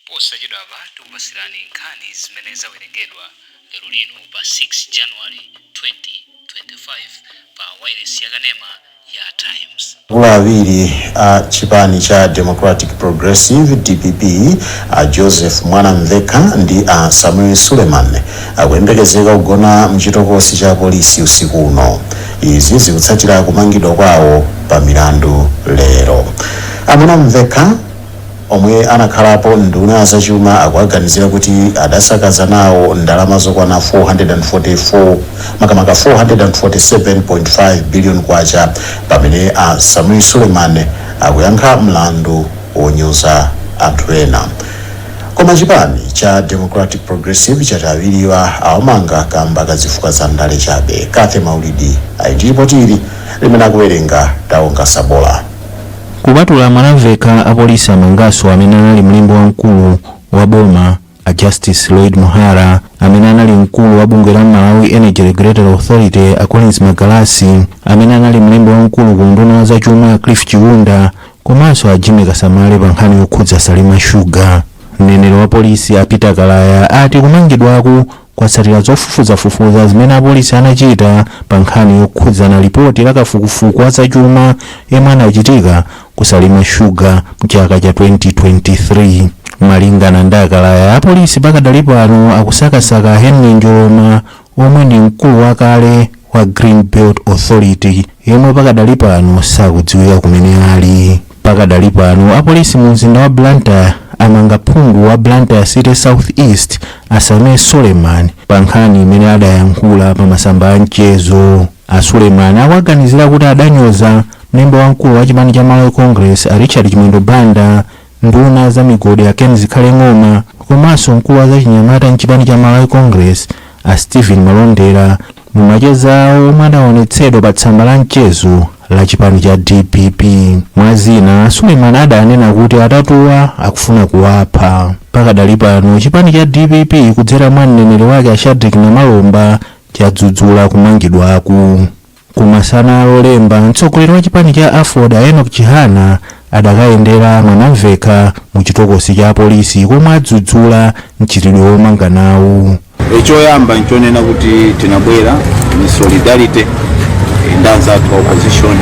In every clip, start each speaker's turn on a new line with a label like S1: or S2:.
S1: posachedwa apa tikupasirani nkhani zimene zawerengedwa lero lino pa 6 January 2025 pa wireless yakanema ya Times.
S2: Awiri a chipani cha Democratic Progressive DPP a Joseph Mwanamveka ndi a Samuel Suleiman akuyembekezeka kugona mchitokosi cha polisi usiku uno. Izi zikutsatira kumangidwa kwawo pa milandu lero. Mwanamveka omwe anakhalapo nduna zachuma akuaganizira kuti adasakaza nawo ndalama zokwana 447.5 billion kwacha, pamene a Samuel Suleiman akuyankha mlandu wonyoza anthu ena. Koma chipani cha Democratic Progressive chati awiriwa awamanga kamba kazifuka za ndale chabe. Kathe Maulidi ayindilipoti ili limene akuwerenga Taonga Sabola.
S3: Kupatula Mwanamveka, apolisi amangaso amene anali mlembi wamkulu wa boma a Justice Lloyd Muhara, amene anali mkulu wa bungwe la Malawi Energy Regulatory Authority a Collins Magalasi, amene anali mlembi wamkulu ku nduna zachuma Cliff Chiwunda, komanso a Jimmy Kasamale pa nkhani yokhudza Salima Sugar. Mneneri wa polisi a Peter Kalaya ati kumangidwaku kwatsatira zofufuzafufuza zimene apolisi anachita pa nkhani yokhudza na ripoti la kafukufuku wa zachuma yemwe anachitika ku Salima Sugar mchaka cha 2023. Malingana ndi Kalaya, apolisi pakadali pano akusakasaka Henry Njoloma omwe ndi mkulu wakale wa Green Belt Authority yemwe pakadali pano sakudziwika kumene ali. Pakadali pano apolisi mu mzinda wa Blantyre amanga phungu wa Blantyre City South East a Samuel Suleiman pa nkhani imene adayankhula pa masamba a mchezo. A Suleiman akuaganizira kuti adanyoza mlembi wamkulu wa chipani cha Malawi Congress a Richard Chimwendo Banda, nduna za migodi a Ken Zikhale Ng'oma, komanso mkulu wa zachinyamata mchipani cha Malawi Congress a Stephen Malondera mu macheza awo omwe adaonetsedwa pa tsamba la mchezo la chipani cha DPP. Mwazina, Suleiman adanena kuti atatuwa akufuna kuwapha. Pakadali pano chipani cha DPP kudzera mwa mneneri wake a Shadrack Namalomba chadzudzula kumangidwaku. Kumasana alolemba, mtsogoleri wa chipani cha Aford Enoch Chihana adakayendera Mwanamveka mu chitokosi cha polisi komwe adzudzula mchitidwe womanga nawo.
S4: Echoyamba nchonena kuti tinabwera ni solidarity ndanzatu wa opposition,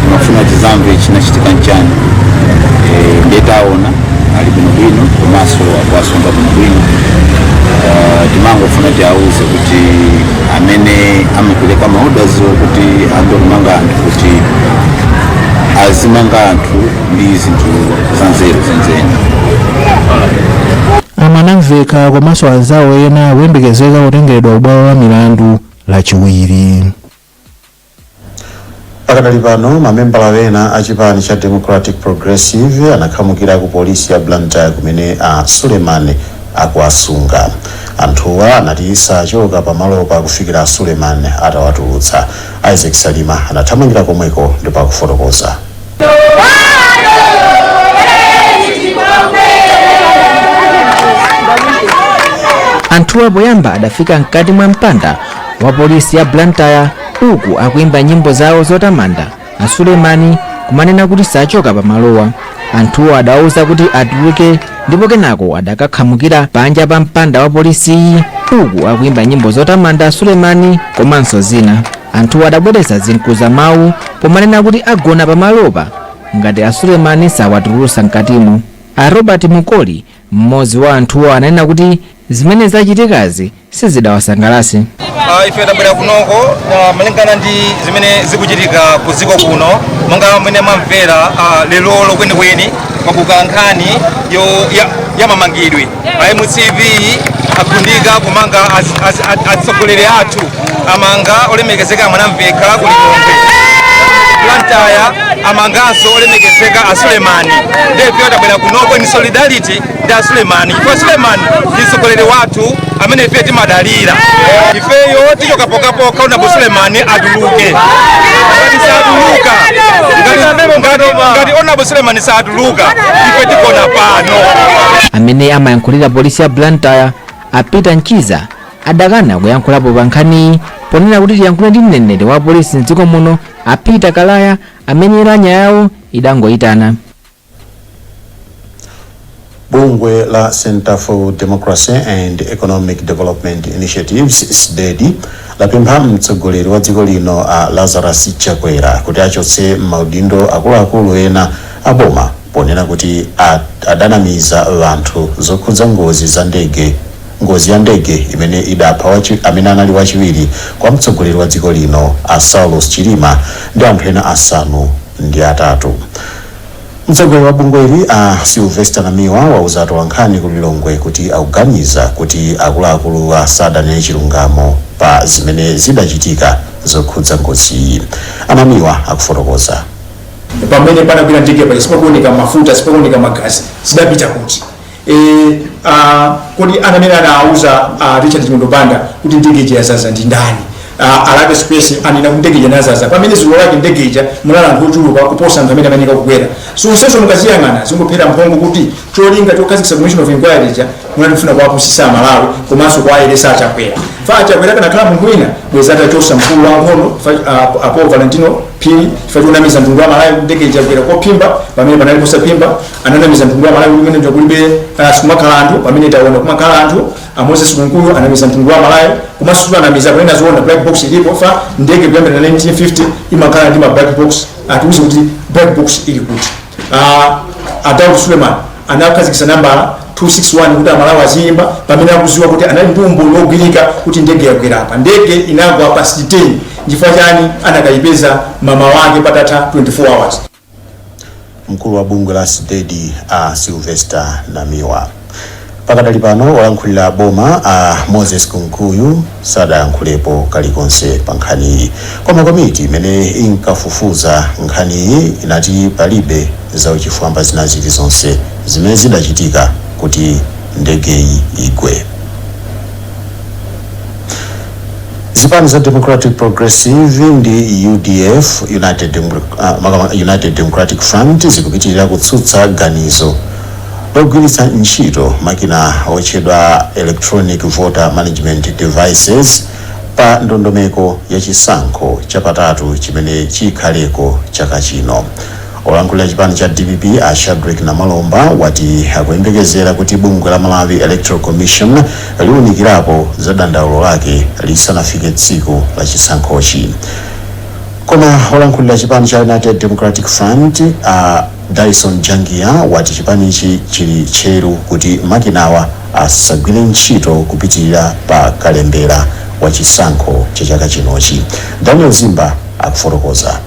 S4: tunafuna tizambe chinachitika nchani ndetaona ali bwino komanso akwasonga bwino. Timango funa tiauze kuti amene amepeleka maorders kuti andolumanga anthu kuti azimanga anthu ndi zinthu zanzeru zenzeni.
S3: Mwanamveka komanso anzawo ena akuyembekezeka kutengedwa ubwalo la milandu lachiwiri.
S2: Pakadali pano mamembala ena a chipani cha Democratic Progressive anakhamukira ku polisi ya Blantyre kumene a Suleiman akuasunga. Anthuwa anati sachoka pamalo pa kufikira Suleiman atawatulutsa. Isaac Salima anathamangira komweko ndipo akufotokoza.
S5: Anthuwa poyamba adafika mkati mwa mpanda wa polisi ya Blantyre uku akuimba nyimbo zawo zotamanda a Suleiman, kumanena kuti sachoka pamalowa. Anthuwa adauza kuti atuluke ndipo kenako adakakhamukira panja pa mpanda wa polisi uku akuimba nyimbo zotamanda a Suleiman komanso zina. Anthuwa adabwereza zinkuza mawu pomanena kuti agona pamalopa ngati a Suleiman sawatulutsa mkatimo. A Robert Mukoli, mmodzi wa anthuwa, ananena kuti zimene zachitikazi sizidawasangalatsa.
S6: Ife tabwera kunoko malingana ndi zimene zikuchitika ku dziko kuno, monga mmene mwamvera lero kwenikweni kwabuka nkhani ya mamangidwe. MCV akundika kumanga atsogoleri athu amanga olemekezeka Mwanamveka kulilongwe. Blantyre amanganso olemekezeka a Suleiman. Ndipo tabwera kunoko ni solidarity ndi a Suleiman. Kwa Suleiman ndi mtsogoleri wathu amene ife timadalira. Ifeyo tichoka pokapoka una bu Suleiman atuluke. Ngati satuluka, ngati ona bu Suleiman satuluka, ife tikona pano.
S5: Amene amayankhulira polisi ya Blantyre a Peter Nchiza adakana kuyankhulapo pa nkhani ponena kuti tiyankhule ndi mneneri wa polisi mdziko muno a Peter Kalaya amene ranya yawo idangoyitana.
S2: Bungwe la Center for Democracy and Economic Development Initiatives SDEDI lapempha mtsogoleri wa dziko lino Lazarus Chakwera kuti achotse maudindo akuluakulu ena aboma ponena kuti adanamiza vanthu zokhudza ngozi ya ndege imene idapha amene anali wachiwiri kwa mtsogoleri wa dziko lino Saulos Chilima ndi anthu ena asanu ndi atatu. Mtsogoleri wa bungweli Sylvester Namiwa wauza Nkhani ku Lilongwe kuti akuganiza kuti akuluakulu sadanene chilungamo pa zimene zidachitika zokhudza ngozi. Namiwa akufotokoza.
S7: Pamene panagwira ndege pa sipakuoneka mafuta sipakuoneka magazi sidapita kuti kodi anamene anauza Richard Mundopanda kuti ndege yazaza ndi ndani alabe space anena kuti ndege yanazaza pamene zulo lake ndege mulala ngochuluka kuposa anthu amene amanika kukwera so senso mukaziyang'ana zingophera mphongo kuti cholinga chokhazikitsa commission of inquiry munafuna kuwapusisa Malawi komanso kuwayeresa Chakwera fa Chakwera kanakhala munthu wina bweza atachosa mkulu wa nkhondo apo Valentino Pili fatunamiza mtundu wa Malawi ndege Chakwera kophimba pamene panali posaphimba ananamiza mtundu wa Malawi kumene njokulibe sikumakhala anthu pamene taona kumakhala anthu Moses Mkulu anamiza mtundu wa Malawi komanso anamiza kunena zoona black box ilipo fa ndege kuyambira na 1950 imakhala ndi ma black box atiuze kuti black box ili kuti Daud Suleiman anakhazikitsa nambala 261 kuti Malawi aziyimba pamene akuziwa kuti anali mbumbu logwirika kuti ndege yakwera apa ndege inagwa pa 10 chifukwa chani anakayipeza mama wake patatha 24 hours.
S2: Mkulu wa bungwe la SDEDI Sylvester Namiwa. Pakadali pano walankhulira boma Moses Kunkuyu sadayankhulepo kalikonse pa nkhani. Koma komiti imene inkafufuza nkhani inati palibe zauchifwamba zina zilizonse zimene zidachitika kuti ndegeyi igwe. Zipani za Democratic Progressive ndi UDF United Democratic Front zikupitirira kutsutsa ganizo logwiritsa ntchito makina otchedwa electronic voter management devices pa ndondomeko ya chisankho chapatatu chimene chikhaleko chaka chino. Olankhulira chipani cha DPP Shadrack Namalomba wati akuyembekezera kuti bungwe la Malawi Electoral Commission liunikirapo za dandaulo lake lisanafike tsiku la chisankhochi. Koma olankhulira chipani cha United Democratic Front Dyson Jangia wati chipanichi chili cheru kuti makinawa asagwire ntchito kupitirira pa kalembera wa chisankho cha chaka chinochi. Daniel Zimba akufotokoza.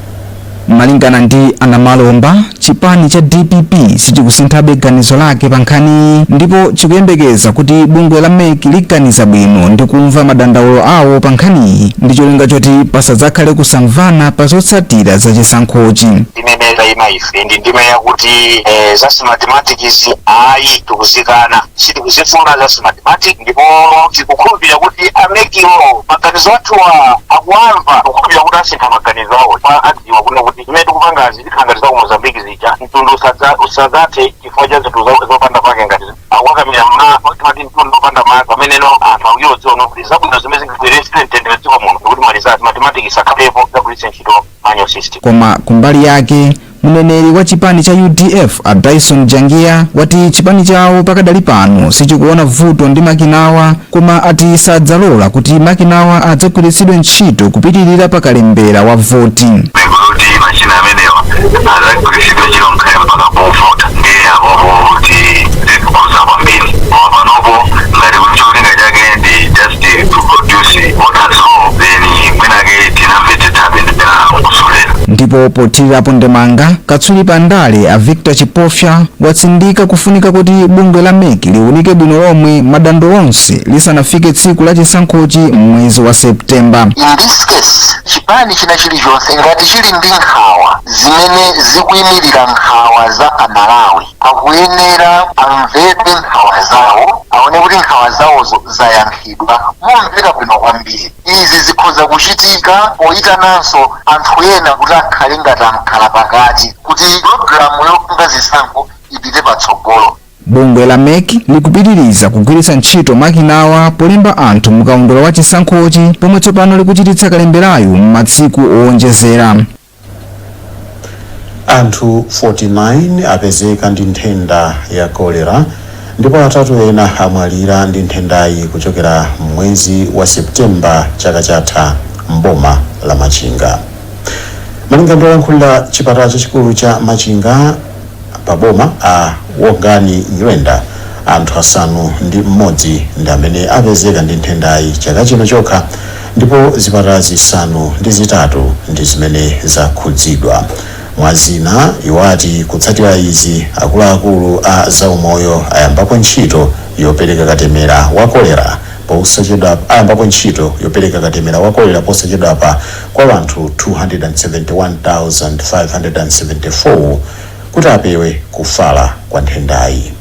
S5: Malingana ndi Namalomba, chipani cha DPP sichikusinthabe ganizo lake pa nkhani ndipo chikuyembekeza kuti bungwe la MEC liganiza bwino ndi kumva madandaulo awo pa nkhani ndi cholinga choti pasadzakhale kusamvana pa zotsatira za chisankhochi.
S8: Ndimemeza imaife ndi ndimeya kuti za mathematics ayi tukuzikana sitikuzifunga za mathematics ndipo tikukhulupirira kuti amekiwo maganizo athu akuamva kukhulupirira kuti asintha maganizo awo pa adziwa kuti imene tikupanga zikhangaza ku Mozambique zija mtundu usadzathe chifukwa cha zinthu zopanda pake ngati akuwakamira mati mtundu opanda mali pameneno anthu akuyodziwa kuti zabwino zimene zingagwiritsidwe mtendere dziko muno kuti malizati mathematics akhalepo zagwiritse ntchito manual system.
S5: Koma kumbali yake mneneri wa chipani cha UDF Dyson Jangia wati chipani chawo pakadali pano sichikuona vuto ndi makinawa koma ati sadzalola kuti makinawa adzagwiritsidwe ntchito kupitirira pa kalembera wa voti.
S8: Machina amenewa azagwiritsidwe ntchito mkhale mpaka povota ndiye apopo kuti zikukonza kwambiri panopo ngati kuti cholinga chake ndi just to produce voters roll then mwinake tinamvetsetsabe ndipena kusolera.
S5: Ndipo pothirirapo ndemanga katswiri pandale Victor Chipofya watsindika kufunika kuti bungwe la MEC liunike bwino lomwe madandaulo onse lisanafike tsiku la chisankhochi mwezi wa Septemba.
S8: In this case chipani china chilichonse ngati chili ndi nkhawa zimene zikuyimirira nkhawa za Amalawi akuyenera amvere nkhawa zawo aone kuti nkhawa zawozo zayankhidwa momvera bwino kwambiri. Izi zikhoza kuchitika poyitananso anthu ena kuti akhale ngati amkhala pakati kuti programu yokunga zisankho ipite patsogolo.
S5: Bungwe la MEC likupitiriza kugwiritsa ntchito makinawa polemba anthu mukaundula wa chisankhochi pomwe tsopano likuchititsa kalemberayo m'masiku owonjezera.
S2: Anthu 49 apezeka ndi nthenda ya kolera ndipo atatu ena amwalira ndi nthendayi kuchokera mwezi wa Septemba chaka chatha mboma la Machinga. Malinga ndi oyankhulira chipatala chachikulu cha Machinga pa boma a Wongani Nywenda, anthu asanu ndi mmodzi ndi amene apezeka ndi nthendayi chaka chino chokha, ndipo zipatala zisanu ndi zitatu ndi zimene zakhudzidwa. Mwazina iwati kutsatira izi akuluakulu a zaumoyo ayambapo ntchito yopereka katemera wa kolera posachedwapa kwa anthu 271,574 kuti apewe kufala kwa nthendayi.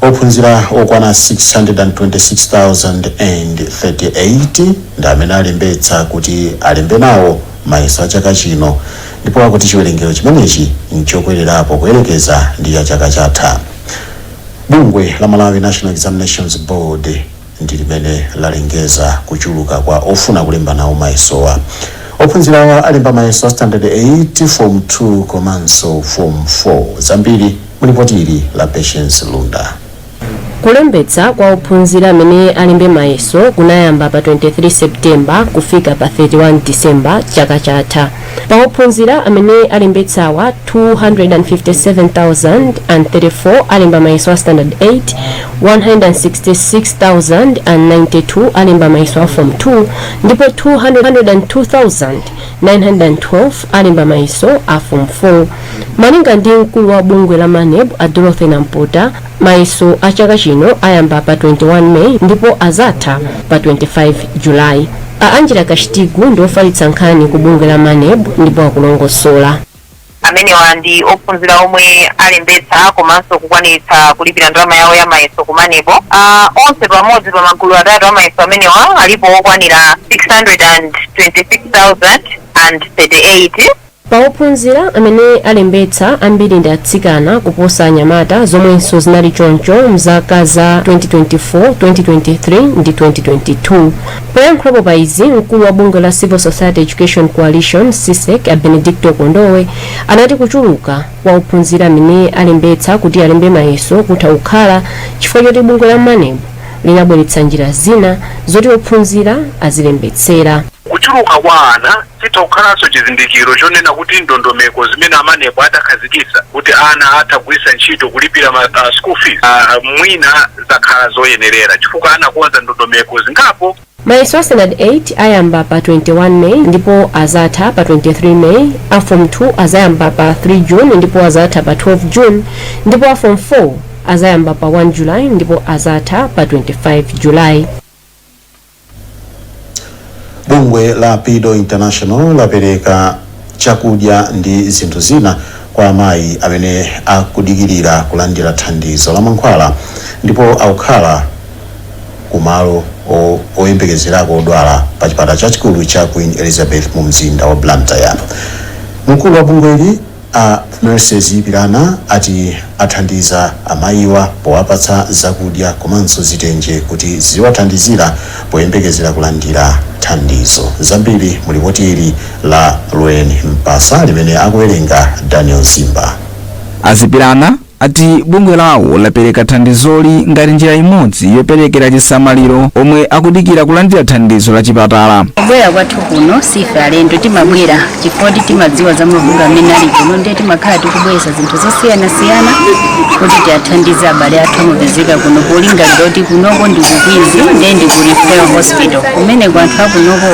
S2: Ophunzira okwana 626,038 ndi amene alembetsa kuti alembe nawo mayeso a chaka chino, ndipo akuti chiwerengero chimenechi nchokwererapo kuyerekeza ndi ya chaka chatha. Bungwe la Malawi National Examinations Board ndi limene lalengeza kuchuluka kwa ofuna kulemba nawo mayesowa. Ophunzira awa alemba mayeso a standard 8, form 2 komanso form 4. Zambiri mulipoti la Patience Lunda.
S9: Kulembetsa kwa ophunzira amene alembe mayeso kunayamba pa 23 Septemba kufika pa 31 December chaka chatha. Pa ophunzira amene alembetsawa 257,034 alemba mayeso a standard 8, 166,092 alemba mayeso a form 2, ndipo 202,912 alemba mayeso a form 4. Malinga ndi mkulu wa bungwe la MANEB a Dorothy Nampota, mayeso a chaka chino ayamba pa 21 May ndipo azatha pa 25 July. Angela Kashitigu ndi ofalitsa nkhani ku bungwe la MANEB ndipo akulongosola.
S10: Amene wandi ophunzira omwe alembetsa komanso kukwanitsa kulipira ndalama yawo ya mayeso ku MANEB. Onse pamodzi pa magulu atatu a mayeso amenewa alipo okwanira 626,038.
S9: Pa ophunzira amene alembetsa ambiri ndi atsikana kuposa anyamata, zomwenso zinali choncho mzaka za 2024, 2023 ndi 2022. Poyankhulapo pa izi, mkulu wa bungwe la Civil Society Education Coalition CSEC Benedicto Kondowe anati kuchuluka kwa ophunzira amene alembetsa kuti alembe mayeso kutha kukhala chifukwa choti bungwe la MANEB linabweretsa njira zina zoti ophunzira azilembetsera.
S11: Kuchuluka kwa ana chitokhalanso chizindikiro chonena kuti ndondomeko zimene MANEB adakhazikitsa kuti ana atagwiritsa ntchito kulipira school fees mwina zakhala zoyenerera chifukwa anakonza ndondomeko zingapo.
S9: Mayeso a standard 8 ayamba pa 21 May ndipo azatha pa 23 May, a form 2 azayamba pa 3 June ndipo azatha pa 12 June, ndipo a form 4 azayamba pa 1 July ndipo azatha pa 25 July.
S2: Bungwe la PIDO International lapereka chakudya ndi zinthu zina kwa amayi amene akudikirira kulandira thandizo la mankhwala ndipo akukhala kumalo oyembekezerako odwala pa chipatala chachikulu cha Queen Elizabeth mu mzinda wa Blantyre. Mkulu wa bungweli a Mercedes Pirana ati athandiza amayiwa powapatsa zakudya komanso zitenje kuti ziwathandizira poyembekezera kulandira thandizo. Zambiri mulipoti ili la Lwen Mpasa limene akuwerenga Daniel Simba.
S12: Azipirana ati bungwe lawo lapereka thandizoli ngati njira imodzi yoperekera chisamaliro omwe akudikira kulandira thandizo la chipatala.
S13: Kubwera kwathu kuno sife alendo timabwera chifukwa timadziwa za mavuto amene ali kuno ndiye timakhala tikubweretsa zinthu zosiyanasiyana kuti tiathandize abale athu amapezeka kuno polingalira kuti kunoko ndi kukwizi ndiye ndi ku referral hospital kumene kwa anthu akunoko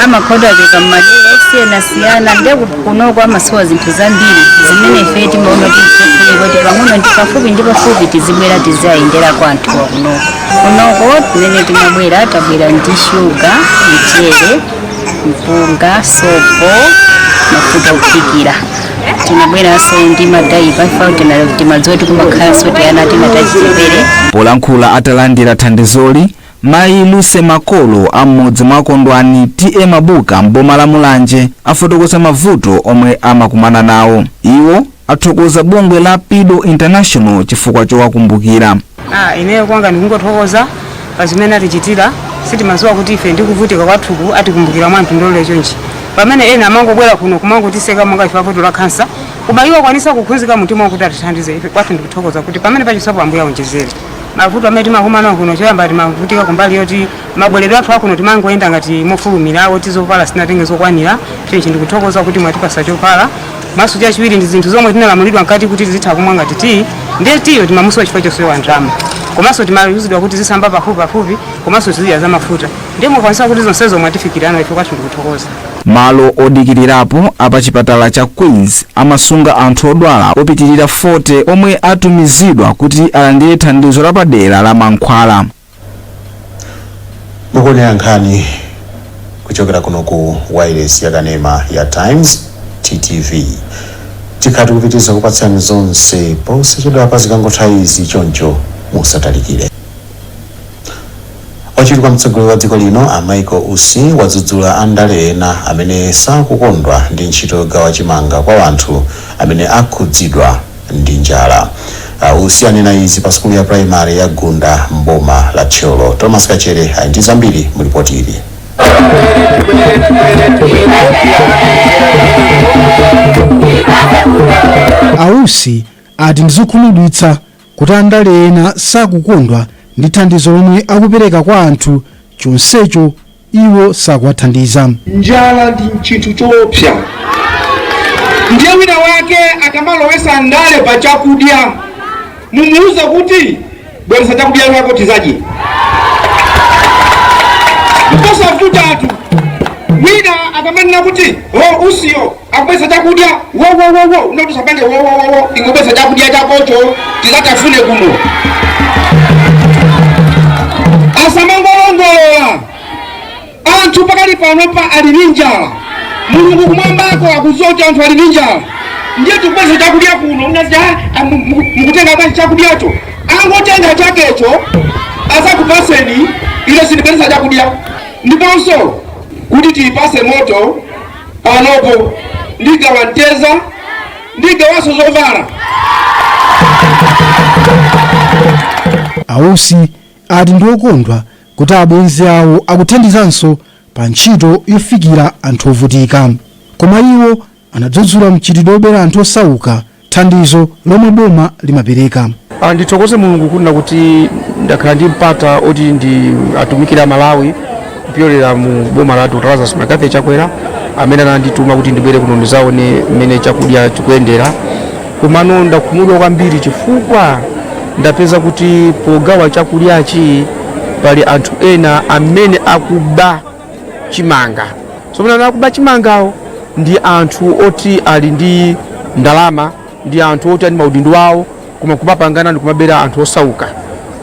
S13: amakhoda acheka m'madera osiyanasiyana ndiye kunoko amasowa zinthu zambiri zimene ife timaona kuti pang'ono ndi pafupi ndi pafupi tizibwera tizayendera kwa anthu kunoko. Kunoko kumene timabwera tabwera ndi shuga, mchere, mpunga, sopo, mafuta kuphikira. Tinabweranso ndi madaipa ife timadziwa kuti kumakhala soti ana tinatachitepere.
S12: Polankhula atalandira thandizoli, Mayi Luce Makolo amodzi mwa akondwani TM Mabuka mboma la Mulanje afotokoza mavuto omwe amakumana nawo. Iwo athokoza bungwe la PIDO International chifukwa chowakumbukira.
S14: Ineyo kwanga ndikungothokoza pa zimene atichitira, sitimadziwa kuti ife ndikuvutika kwathuku atikumbukira mwa mtundu chonchi. pamene ena amangobwera kuno kumangotiseka monga ife apoto la kansa koma iwo akwanisa kukhuzika mtima wakuti atithandize ife kwathu ndikuthokoza kuti pamene pachisapo ambuya onjezere mavuto amene timahumana kuno choyamba timavutika kumbali yoti mabweredwe athu akuno timangoyenda ngati mofulumira oti zovala sinatenge zokwanira chenchi ndikuthokoza kuti mwatipasa chovala maso chachiwiri ndi zinthu zomwe tinalamulidwa nkati kuti tizitha kumwa ngati tii ndiye tiyo timamusiwa chifukwa chosowa ndalama komanso timayuzidwa kuti zisamba pafupi komanso ziziya za mafuta ndiye mukwanisa kuti zonsezo mwatifikirana ife kwathu ndikuthokoza.
S12: malo odikirirapo apa chipatala cha Queens amasunga anthu odwala opitirira 40 omwe atumizidwa kuti alandire thandizo lapadera la mankhwala.
S2: mukuonera nkhani kuchokera kuno ku wireless yakanema ya Times TTV. Tikhati kupitiza kupatsani zonse posachedwa pa zikangotha izi choncho musatalikire. Wachitika mtsogoleri wa dziko lino Michael Usi wadzudzula andale ena amene sakukondwa ndi ntchito yogawa chimanga kwa anthu amene akhudzidwa ndi njala. Usi anena izi pa skulu ya primary ya Gunda mboma la Tcholo. Thomas Kachere ali ndi zambiri mu ripoti ili.
S15: Ausi ati ndizokhumudwitsa kuti andale ena sakukondwa ndi thandizo lomwe akupereka kwa anthu chonsecho iwo sakuwathandiza.
S16: Njala ndi chinthu choopsa. Ndiye wina wake akamalowesa ndale pa chakudya mumuuza kuti bweresa chakudya chako tizaje. Mposafutatu wina akamanena kuti usiyo akubwesa chakudya wo unoti sapange wo ingobwesa chakudya chakocho tizatafune kuno. Asamangolongola anthu pakali panopa ali ndi njala mulungu kumwambako akuzocha anthu ali ndi njala ndiye tikubwesa chakudya kuno unaja mukutenga basi chakudyacho angotenga chakecho azakupaseni ile sindibwesa chakudya ndiponso kuti tiyipase moto panopo ndigawa nteza ndigawanso zovala.
S15: Ausi ati ndiokondwa kuti abwenzi awo akuthandizanso pa ntchito yofikira anthu ovutika koma iwo anadzudzula mchitidwe obera anthu osauka thandizo lomwe boma limapereka.
S17: Ndithokoze mulungu kunena kuti ndakhala ndi mpata oti ndi atumikira Malawi kupyolera mu boma la Dr. Lazarus Makape Chakwera amene anandituma kuti ndibwere kuno ndizaone mmene chakudya chikuyendera komano ndakhumudwa kwambiri chifukwa ndapeza kuti pogawa chakudyachi pali anthu ena amene akuba chimanga. Somena akuba chimangawo ndi anthu oti ali ndi ndalama ndi anthu oti ali maudindo awo koma kumapangana ndi kumabera anthu osauka.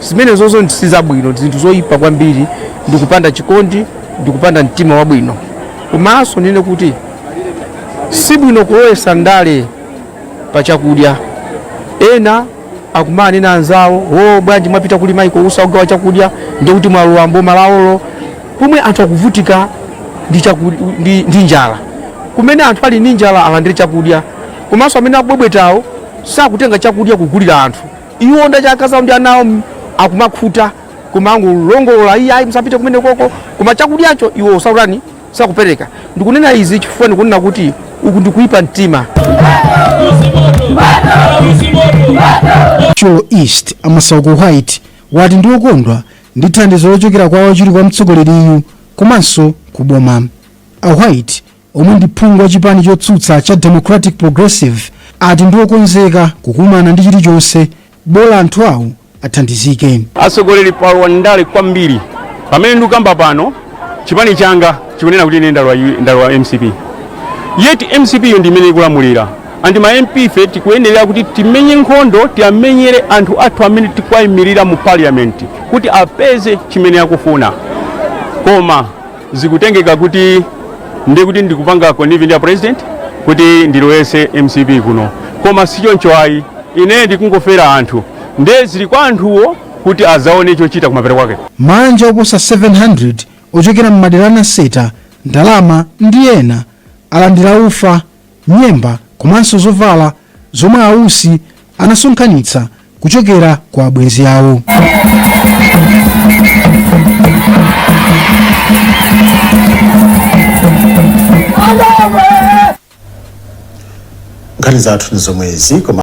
S17: Zimene zozo sizabwino zinthu zoyipa kwambiri ndikupanda chikondi ndikupanda mtima wabwino. Komanso nene kuti sibwino kulowesa ndale pa chakudya. Ena akumanena anzawo bwanji mwapita kuli Michael Usi kugawa chakudya ndikuti mwalowa mboma lawolo pomwe anthu akuvutika ndi njala. Kumene anthu ali ndi njala alandire chakudya komanso amene akubwebwetawo sakutenga chakudya kugulira anthu. Iwo ndachakaza ndi anawo akumakhuta kumangolongola iyayi musapite kumene koko koma chakudyacho iwo saurani sakupereka. Ndikunena izi chifukwa ndikunena kuti uku ndikuipa mtima.
S15: Tcholo East Amasauko White wati ndiokondwa ndi thandizo lochokera kwa wachiri kwa mtsogoleriyu komanso kuboma. A White omwe ndi phungu wa chipani chotsutsa cha Democratic Progressive ati ndiokonzeka kukumana ndi chilichonse bola anthu awo athandizike.
S18: Atsogoleri palowa ndale kwambiri pamene ndikamba pano chipani changa chikunena kuti ine ndalwa MCP yeti MCP yo ndimene ikulamulira andi ma MP fe tikuyenera kuti timenye nkhondo tiamenyere anthu athu amene tikwayimirira mu parliament kuti apeze chimene akufuna koma zikutengeka kuti ndikupanga connive ndi president kuti ndilowese MCP kuno koma sichoncho ayi ine ndikungofera anthu nde zili kwa anthuwo kuti azaone chochita kumapera kwake.
S15: Manja oposa 700 ochokera m'madera anaseta ndalama ndi ena alandira ufa nyemba komanso zovala zomwe Ausi anasonkhanitsa kuchokera kwa abwenzi awo.
S19: Allah
S2: nkhani zathu ndi zomwezi koma